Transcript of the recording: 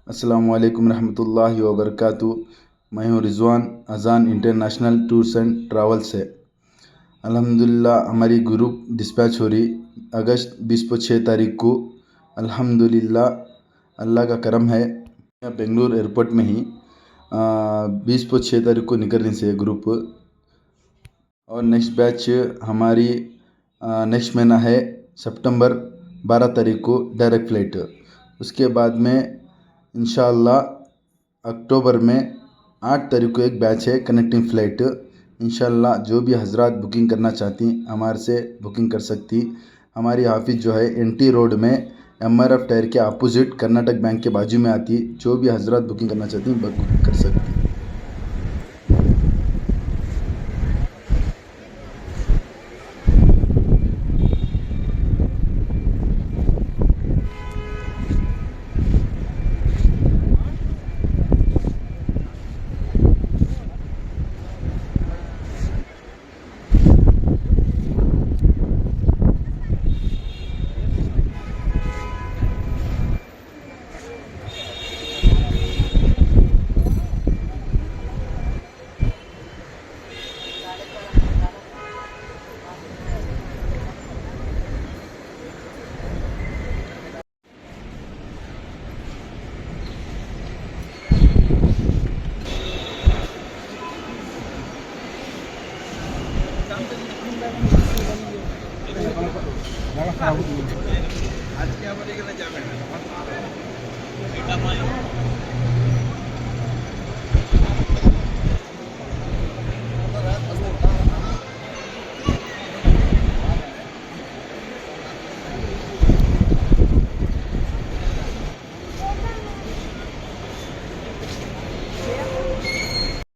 अस्सलामु अलैकुम रहमतुल्लाहि व बरकातुहू। मैं हूँ रिजवान अजान इंटरनेशनल टूर्स एंड ट्रैवल से। अल्हम्दुलिल्लाह हमारी ग्रुप डिस्पैच हो रही अगस्त 26 तारीख को। अल्हम्दुलिल्लाह अल्लाह का करम है। बेंगलुरु एयरपोर्ट में ही 26 तारीख को निकल रही से ग्रुप। और नेक्स्ट बैच हमारी नेक्स्ट महीना है सितंबर 12 तारीख को डायरेक्ट फ़्लाइट। उसके बाद में इंशाअल्लाह अक्टूबर में 8 तारीख को एक बैच है कनेक्टिंग फ़्लाइट। इंशाअल्लाह जो भी हजरात बुकिंग करना चाहती हमारे से बुकिंग कर सकती। हमारी ऑफिस जो है NT रोड में MRF टायर के अपोजिट कर्नाटक बैंक के बाजू में आती। जो भी हजरात बुकिंग करना चाहती बुक कर सकती। আজকে আমাদের এখানে যাবে না।